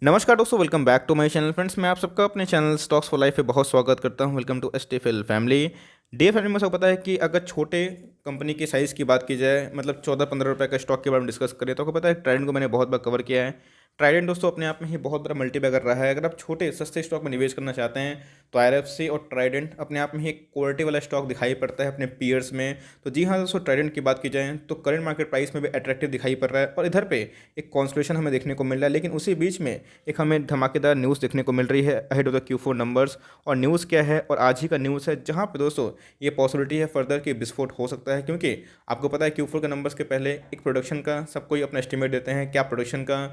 नमस्कार दोस्तों, welcome back to my channel. Friends, मैं आप सबका अपने चैनल स्टॉक्स फॉर लाइफ पे बहुत स्वागत करता हूं। Welcome to STFL family. The family में सबको पता है कि अगर छोटे कंपनी की साइज़ की बात की जाए, मतलब 14-15 रुपए का स्टॉक के बारे में डिस्कस करें, तो आपको पता है ट्राइडेंट को मैंने बहुत बार कवर किया है। ट्राइडेंट दोस्तों अपने आप में ही बहुत बड़ा मल्टीबैगर रहा है। अगर आप छोटे सस्ते स्टॉक में निवेश करना चाहते हैं तो आईआरएफसी और ट्राइडेंट अपने आप में ही एक क्वालिटी वाला स्टॉक दिखाई पड़ता है अपने पीयर्स में। तो जी हाँ दोस्तों, ट्राइडेंट की बात की जाए तो करंट मार्केट प्राइस में भी अट्रैक्टिव दिखाई पड़ रहा है और इधर पे एक कॉन्सोलेशन हमें देखने को मिल रहा है। लेकिन उसी बीच में एक हमें धमाकेदार न्यूज़ देखने को मिल रही है ahead of the Q4 numbers. और न्यूज़ क्या है, और आज ही का न्यूज़ है जहां पे दोस्तों ये पॉसिबिलिटी है फर्दर कि विस्फोट हो सकता है, क्योंकि आपको पता है Q4 के नंबर्स के पहले एक प्रोडक्शन का सब कोई अपना एस्टिमेट देते हैं। क्या प्रोडक्शन का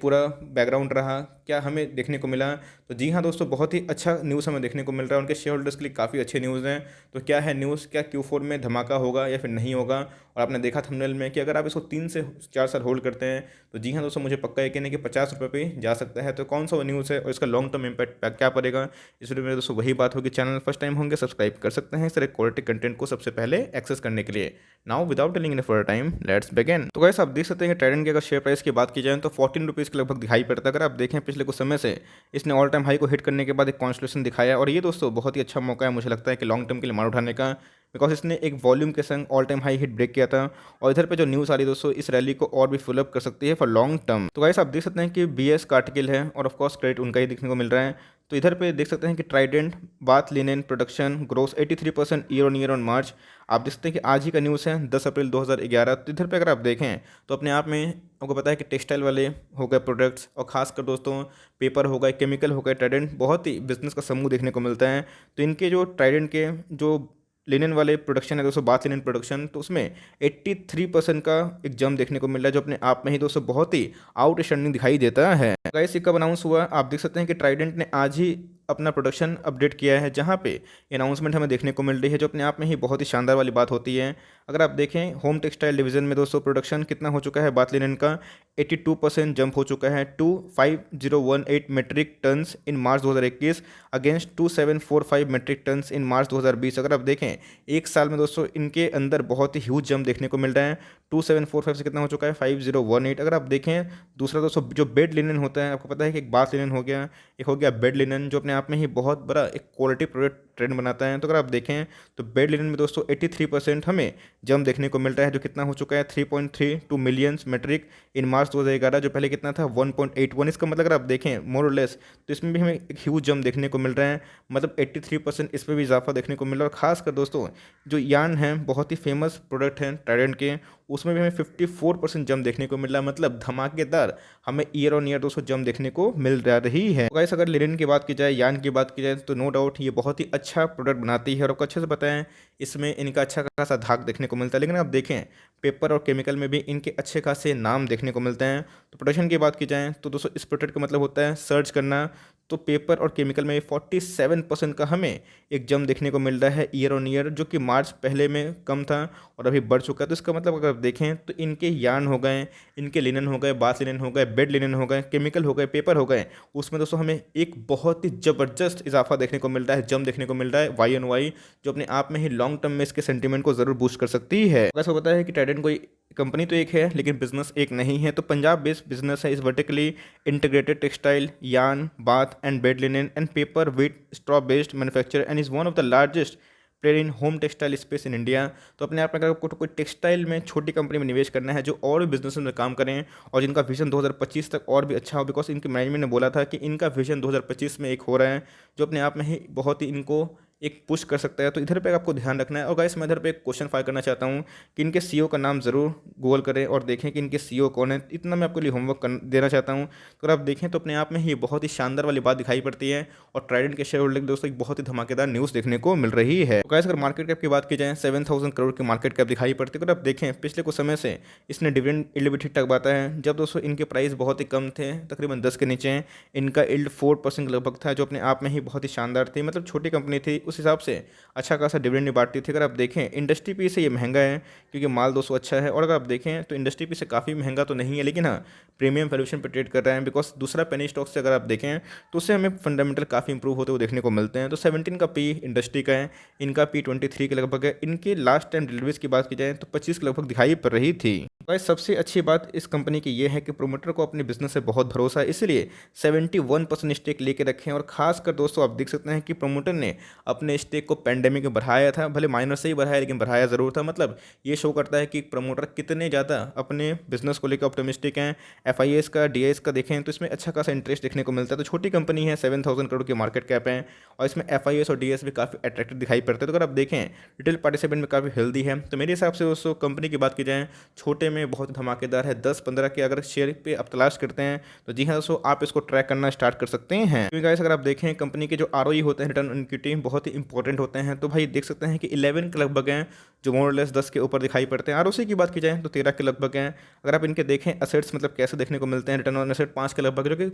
पूरा बैकग्राउंड रहा, क्या हमें देखने को मिला। तो जी हाँ दोस्तों, बहुत ही अच्छा न्यूज़ हमें देखने को मिल रहा है। उनके शेयर होल्डर्स के लिए काफ़ी अच्छे न्यूज़ हैं। तो क्या है न्यूज़, क्या Q4 में धमाका होगा या फिर नहीं होगा। और आपने देखा थंबनेल में कि अगर आप इसको 3 से 4 साल होल्ड करते हैं तो जी हाँ दोस्तों, मुझे पक्का यकीन है कि 50 रुपये पे जा सकता है। तो कौन सा वो न्यूज़ है और इसका लॉन्ग टर्म इम्पैक्ट क्या पड़ेगा, इस वीडियो में दोस्तों वही बात होगी। चैनल फर्स्ट टाइम होंगे सब्सक्राइब कर सकते हैं इस तरह क्वालिटी कंटेंट को सबसे पहले एक्सेस करने के लिए। Now without telling in for time, let's begin. तो गाइस, आप देख सकते हैं कि ट्राइडेंट की अगर शेयर प्राइस की बात की जाए तो 14 रुपीज़ के लगभग दिखाई पड़ता है। अगर आप देखें पिछले कुछ समय से इसने ऑल टाइम हाई को हिट करने के बाद एक कॉन्सोलेशन दिखाया, और ये दोस्तों बहुत ही अच्छा मौका है मुझे लगता है कि लॉन्ग टर्म के लिए मार उठाने का, बिकॉज इसने एक वॉल्यूम के संग all time high hit break किया था। और इधर पे जो न्यूज़ आ रही है दोस्तों, इस रैली को और भी फुलअप कर सकती है फॉर लॉन्ग टर्म। तो गाइस, आप देख सकते हैं कि बीएस का आर्टिकल है और ऑफकोर्स क्रेडिट उनका ही देखने को मिल रहा है। तो इधर पे देख सकते हैं कि Trident bath linen production gross 83% year on year on March. आप देख सकते हैं कि आज ही का न्यूज़ है 10 अप्रैल 2011। तो इधर पे अगर आप देखें तो अपने आप में आपको पता है कि टेक्सटाइल वाले हो गए प्रोडक्ट्स, और खासकर दोस्तों पेपर हो गए, केमिकल हो गए, ट्राइडेंट बहुत ही बिजनेस का समूह देखने को मिलता है। तो इनके जो ट्राइडेंट के जो लिनन वाले प्रोडक्शन है दोस्तों, बाथ लिनन प्रोडक्शन, तो उसमें 83% का एक जंप देखने को मिल रहा है, जो अपने आप में ही दोस्तों बहुत ही आउटस्टैंडिंग दिखाई देता है। गाइस, कब अनाउंस हुआ, आप देख सकते हैं कि ट्राइडेंट ने आज ही अपना प्रोडक्शन अपडेट किया है, जहां पे अनाउंसमेंट हमें देखने को मिल रही है, जो अपने आप में ही बहुत ही शानदार वाली बात होती है। अगर आप देखें होम टेक्सटाइल डिवीजन में दोस्तों प्रोडक्शन कितना हो चुका है बाथ लिनन का, 82% जंप हो चुका है to 5018 metric tons in March 2021 against 2745 metric tons in March 2020। अगर आप देखें एक साल में दोस्तों इनके अंदर बहुत ही ह्यूज जंप देखने को मिल रहा है। 2745 से कितना हो चुका है 5018। अगर आप देखें दूसरा दोस्तों जो बेड लिनन होता है, आपको पता है कि एक बाथ लिनन हो गया, एक हो गया बेड लिनन, जो अपने आप में ही बहुत बड़ा एक क्वालिटी प्रोडक्ट ट्रेंड बनाता है। तो अगर आप देखें तो बेड लिनन में दोस्तों 83% हमें जंप देखने को मिल रहा है, जो कितना हो चुका है 3.32 मिलियंस मेट्रिक इन मार्च 2011, जो पहले कितना था 1.81। इसका मतलब अगर आप देखें मोर और लेस तो इसमें भी हमें एक ह्यूज जंप देखने को मिल रहा है, मतलब 83% इस पर भी इजाफा देखने को मिल रहा है। और खासकर दोस्तों जो यान है, बहुत ही फेमस प्रोडक्ट है ट्राइडेंट के, उसमें भी हमें 54% जंप देखने को मिल रहा है, मतलब धमाकेदार हमें ईयर ऑन ईयर दोस्तों जंप देखने को मिल रही है। तो गाइस, अगर लिनन की बात की जाए, यान की बात की जाए, तो नो डाउट ये बहुत ही अच्छा प्रोडक्ट बनाती है और आपको अच्छे से पता है इसमें इनका अच्छा खासा धाक देखने को मिलता है। लेकिन आप देखें पेपर और केमिकल में भी इनके अच्छे खासे नाम देखने को मिलते हैं। तो प्रोडक्शन की बात की जाए तो दोस्तों इस प्रोडक्ट का मतलब होता है सर्च करना। तो पेपर और केमिकल में 47% का हमें एक जंप देखने को मिल रहा है ईयर ऑन ईयर, जो कि मार्च पहले में कम था और अभी बढ़ चुका है। तो इसका मतलब अगर आप देखें तो इनके यान हो गए, इनके लिनन हो गए, बाथ लिनन हो गए, बेड लिनन हो गए, केमिकल हो गए, पेपर हो गए, उसमें दोस्तों हमें एक बहुत ही ज़बरदस्त इजाफा देखने को मिल रहा है, जंप देखने को मिल रहा है वाई एन वाई, जो अपने आप में ही लॉन्ग टर्म में इसके सेंटीमेंट को ज़रूर बूस्ट कर सकती है। वैसे पता है कि ट्राइडेंट कोई कंपनी तो एक है लेकिन बिजनेस एक नहीं है। तो पंजाब बेस्ड बिजनेस है, इस वर्टिकली इंटीग्रेटेड टेक्सटाइल, यान, bath and bed linen and paper with straw based manufacture and is one of the largest player in home textile space in India. तो अपने आप में अगर आपको कोई टेक्सटाइल में छोटी कंपनी में निवेश करना है जो और भी बिजनेस में काम करें और जिनका विजन 2025 तक और भी अच्छा हो, बिकॉज इनके मैनेजमेंट ने बोला था कि इनका विजन 2025 में एक हो रहा है, जो अपने आप में ही बहुत ही इनको एक पुश कर सकता है। तो इधर पे आपको ध्यान रखना है। और गाइस, मैं इधर पे एक क्वेश्चन फायर करना चाहता हूँ कि इनके सीईओ का नाम ज़रूर गूगल करें और देखें कि इनके सीईओ कौन है। इतना मैं आपके लिए होमवर्क देना चाहता हूँ। तो अगर आप देखें तो अपने आप में ही बहुत ही शानदार वाली बात दिखाई पड़ती है और ट्राइडेंट के शेयर होल्डर दोस्तों एक बहुत ही धमाकेदार न्यूज़ देखने को मिल रही है। तो गाइस, अगर मार्केट कैप की बात की जाए 7000 करोड़ की मार्केट कैप दिखाई पड़ती है। अगर आप देखें पिछले कुछ समय से इसने डिविडेंड यील्ड भी ठीक ठाक बाता है, जब दोस्तों इनके प्राइस बहुत ही कम थे, तकरीबन 10 के नीचे, इनका यील्ड 4% लगभग था, जो अपने आप में ही बहुत ही शानदार थी। मतलब छोटी कंपनी थी, उस हिसाब से अच्छा खासा डिविडेंड नहीं बांटती थी। अगर आप देखें इंडस्ट्री पी से ये महंगा है क्योंकि माल दोस्तों अच्छा है, और अगर आप देखें तो इंडस्ट्री पी से काफ़ी महंगा तो नहीं है, लेकिन हाँ प्रीमियम वैल्यूएशन पर ट्रेड कर रहे हैं। बिकॉज दूसरा पेनी स्टॉक से अगर आप देखें तो उससे हमें फंडामेंटल काफ़ी इंप्रूव होते हुए देखने को मिलते हैं। तो 17 का पी इंडस्ट्री का है, इनका पी 23 के लगभग है। इनके लास्ट टाइम डिलीवरीज की बात की जाए तो 25 के लगभग दिखाई पड़ रही थी। गाइस सबसे अच्छी बात इस कंपनी की ये है कि प्रोमोटर को अपने बिजनेस से बहुत भरोसा है, इसलिए 71% स्टेक लेके रखे हैं। और खासकर दोस्तों आप देख सकते हैं कि प्रोमोटर ने अपने स्टेक को पेंडेमिक में बढ़ाया था, भले माइनर से ही बढ़ाया लेकिन बढ़ाया ज़रूर था। मतलब ये शो करता है कि प्रमोटर कितने ज़्यादा अपने बिजनेस को लेकर ऑप्टिमिस्टिक हैं। एफ का डी का देखें तो इसमें अच्छा खासा इंटरेस्ट देखने को मिलता है। तो छोटी कंपनी है, 7,000 करोड़ की मार्केट कैप है और इसमें एफ और डी भी काफ़ी अट्रैक्टिव दिखाई पड़ते हैं। तो अगर आप देखें रिटेल पार्टिसिपेंट में काफ़ी हेल्दी है। तो मेरे हिसाब से दोस्तों कंपनी की बात की जाए छोटे में बहुत धमाकेदार है। 10-15 के अगर शेयर पे आप तलाश करते हैं तो जी हाँ दोस्तों आप इसको ट्रैक करना स्टार्ट कर सकते हैं। क्योंकि गाइस अगर आप देखें कंपनी के जो आरओई होते हैं, रिटर्न ऑन इक्विटी, बहुत ही इंपॉर्टेंट होते हैं। तो भाई देख सकते हैं कि 11 के लगभग हैं, जो मोर लेस 10 के ऊपर दिखाई पड़ते हैं। आरओसी की बात की जाए तो 13 के लगभग हैं। अगर आप इनके देखें असेट्स मतलब कैसे देखने को मिलते हैं, रिटर्न ऑन एसेट 5 के लगभग, जो कि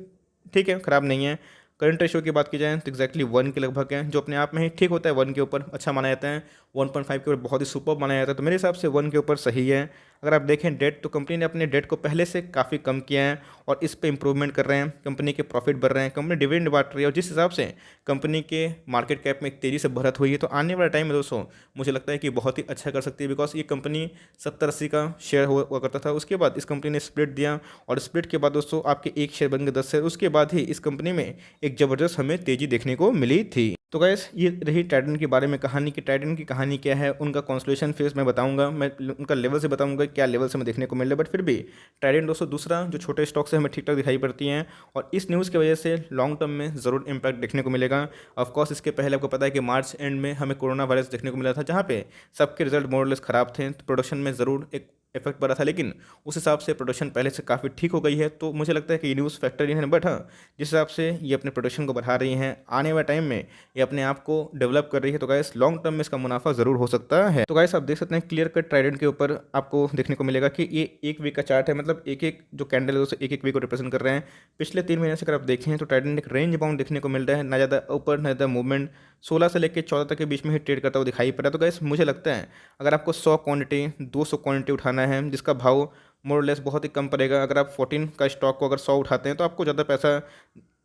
ठीक है, खराब नहीं है। करंट रेशियो की बात की जाए तो एक्जैक्टली 1 के लगभग है, जो अपने आप में ही ठीक होता है। 1 के ऊपर अच्छा माना जाता है, 1.5 के ऊपर बहुत ही सुपर माना जाता है। तो मेरे हिसाब से 1 के ऊपर सही है। अगर आप देखें डेट, तो कंपनी ने अपने डेट को पहले से काफ़ी कम किया है और इस पे इंप्रूवमेंट कर रहे हैं। कंपनी के प्रॉफिट बढ़ रहे हैं, कंपनी डिविडेंड बांट रही है और जिस हिसाब से कंपनी के मार्केट कैप में एक तेज़ी से बढ़त हुई है, तो आने वाले टाइम में दोस्तों मुझे लगता है कि बहुत ही अच्छा कर सकती है। बिकॉज ये कंपनी 70-80 का शेयर हुआ करता था, उसके बाद इस कंपनी ने स्प्लिट दिया और स्प्लिट के बाद दोस्तों आपके एक शेयर बन गए 10 शेयर। उसके बाद ही इस कंपनी में एक ज़बरदस्त हमें तेज़ी देखने को मिली थी। तो गैस ये रही टाइटन के बारे में कहानी कि टाइटन की कहानी क्या है, उनका कॉन्सोलेशन फेज मैं बताऊंगा, मैं उनका लेवल से बताऊंगा क्या लेवल से हमें देखने को मिल रहा है। बट फिर भी टाइटन दोस्तों दूसरा जो छोटे स्टॉक से हमें ठीक ठाक दिखाई पड़ती हैं और इस न्यूज़ की वजह से लॉन्ग टर्म में ज़रूर इंपैक्ट देखने को मिलेगा। ऑफकोर्स इसके पहले आपको पता है कि मार्च एंड में हमें कोरोना वायरस देखने को मिला था, जहाँ पे सबके रिजल्ट मोरलेस ख़राब थे। तो प्रोडक्शन में ज़रूर एक इफेक्ट पड़ा था, लेकिन उस हिसाब से प्रोडक्शन पहले से काफ़ी ठीक हो गई है। तो मुझे लगता है कि ये न्यूज़ फैक्टर ही है। बट हाँ, जिस हिसाब से ये अपने प्रोडक्शन को बढ़ा रही हैं, आने वाले टाइम में ये अपने आप को डेवलप कर रही है, तो गाइस लॉन्ग टर्म में इसका मुनाफा ज़रूर हो सकता है। तो गाइस आप देख सकते हैं क्लियर कट ट्राइडेंट के ऊपर आपको देखने को मिलेगा कि ये एक वीक का चार्ट है। मतलब एक एक जो कैंडल है दोस्तों एक एक वीक को रिप्रेजेंट कर रहे हैं। पिछले 3 महीने से अगर आप देखें तो ट्राइडेंट एक रेंज बाउंड देखने को मिल रहा है, ना ज़्यादा ऊपर ना ज़्यादा मूवमेंट, 16 से लेकर 14 तक के बीच में ही ट्रेड करता हुआ दिखाई पड़ा। तो गाइस मुझे लगता है अगर आपको 100 क्वांटिटी 200 क्वांटिटी उठाना है जिसका भाव मोर लेस बहुत ही कम पड़ेगा, अगर आप 14 का स्टॉक को अगर 100 उठाते हैं तो आपको ज़्यादा पैसा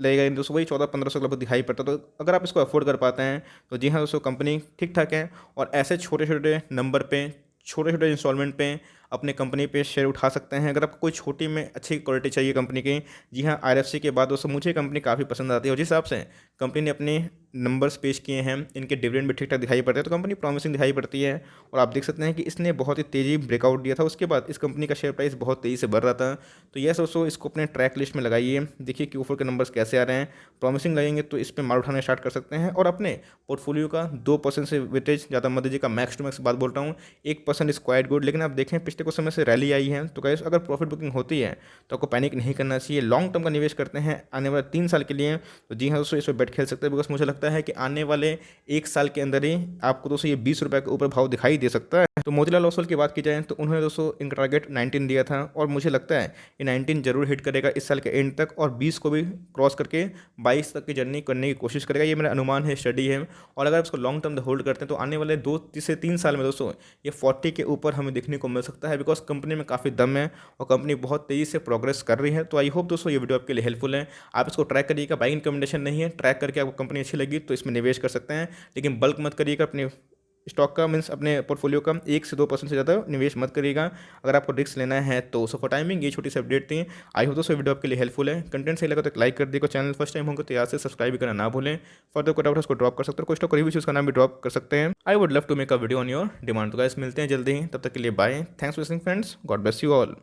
लगेगा, दोस्तों वही 14-1500 लगभग दिखाई पड़ता। तो अगर आप इसको अफोर्ड कर पाते हैं तो जी हाँ दोस्तों कंपनी ठीक ठाक है। और ऐसे छोटे छोटे नंबर पे, छोटे छोटे इंस्टॉलमेंट पे अपने कंपनी पे शेयर उठा सकते हैं। अगर आपको कोई छोटी में अच्छी क्वालिटी चाहिए कंपनी की, जी हाँ आईएफसी के बाद दोस्तों मुझे कंपनी काफ़ी पसंद आती है और जिस हिसाब से कंपनी ने अपने नंबर्स पेश किए हैं, इनके डिविडेंड भी ठीक ठाक दिखाई पड़ते हैं, तो कंपनी प्रॉमिसिंग दिखाई पड़ती है। और आप देख सकते हैं कि इसने बहुत ही तेज़ी ब्रेकआउट दिया था, उसके बाद इस कंपनी का शेयर प्राइस बहुत तेज़ी से बढ़ रहा था। तो यह दोस्तों इसको अपने ट्रैक लिस्ट में लगाइए, देखिए Q4 के नंबर्स कैसे आ रहे हैं। प्रॉमिसिंग लगेंगे तो इस पर माल उठाना स्टार्ट कर सकते हैं और अपने पोर्टफोलियो का 2% से वेटेज ज़्यादा मत दीजिए। का मैक्स टू मैक्स बात बोल रहा हूँ, 1% इज क्वाइट गुड। लेकिन आप देखें पिछले कुछ समय से रैली आई है, तो गाइस अगर प्रॉफिट बुकिंग होती है तो आपको पैनिक नहीं करना चाहिए। लॉन्ग टर्म का निवेश करते हैं आने वाले 3 साल के लिए, तो जी हाँ दोस्तों इस पर बेट खेल सकते हैं। बिकॉज मुझे लगता है कि आने वाले 1 साल के अंदर ही आपको दोस्तों ये 20 रुपये के ऊपर भाव दिखाई दे सकता है। तो मोतीलाल ओसवाल की बात की जाए तो उन्होंने दोस्तों इनका टारगेट 19 दिया था और मुझे लगता है ये 19 जरूर हिट करेगा इस साल के एंड तक और 20 को भी क्रॉस करके 22 तक की जर्नी करने की कोशिश करेगा। ये मेरा अनुमान है, स्टडी है। और अगर इसको लॉन्ग टर्म होल्ड करते हैं तो आने वाले 2 से 3 साल में दोस्तों ये 40 के ऊपर हमें देखने को मिल सकता है। बिकॉज कंपनी में काफ़ी दम है और कंपनी बहुत तेज़ी से प्रोग्रेस कर रही है। तो आई होप दोस्तों ये वीडियो आपके लिए हेल्पफुल है। आप इसको ट्रैक करिएगा, बाइंग रिकमेंडेशन नहीं है। ट्रैक करके आपको कंपनी अच्छी लगी तो इसमें निवेश कर सकते हैं, लेकिन बल्क मत करिएगा। अपने स्टॉक का मीन्स अपने पोर्टफोलियो का 1 से 2% से ज़्यादा निवेश मत करिएगा अगर आपको रिस्क लेना है तो। सो फॉर टाइमिंग ये छोटी सी अपडेट थी। आई होप दोस्तों वीडियो आपके लिए हेल्पफुल है। कंटेंट सही लगा तो एक लाइक कर दिएगा, चैनल फर्स्ट टाइम होंगे तो याद से सब्सक्राइब करना ना भूलें। फर्दर कोई डाउट उसको ड्रॉप कर सकते हो, कोई स्टॉक रिव्यू उसका नाम भी ड्रॉप कर सकते हैं। I would love to make a video on your demand. तो गाइस मिलते हैं जल्दी ही, तब तक के लिए bye. Thanks for listening friends, God bless you all.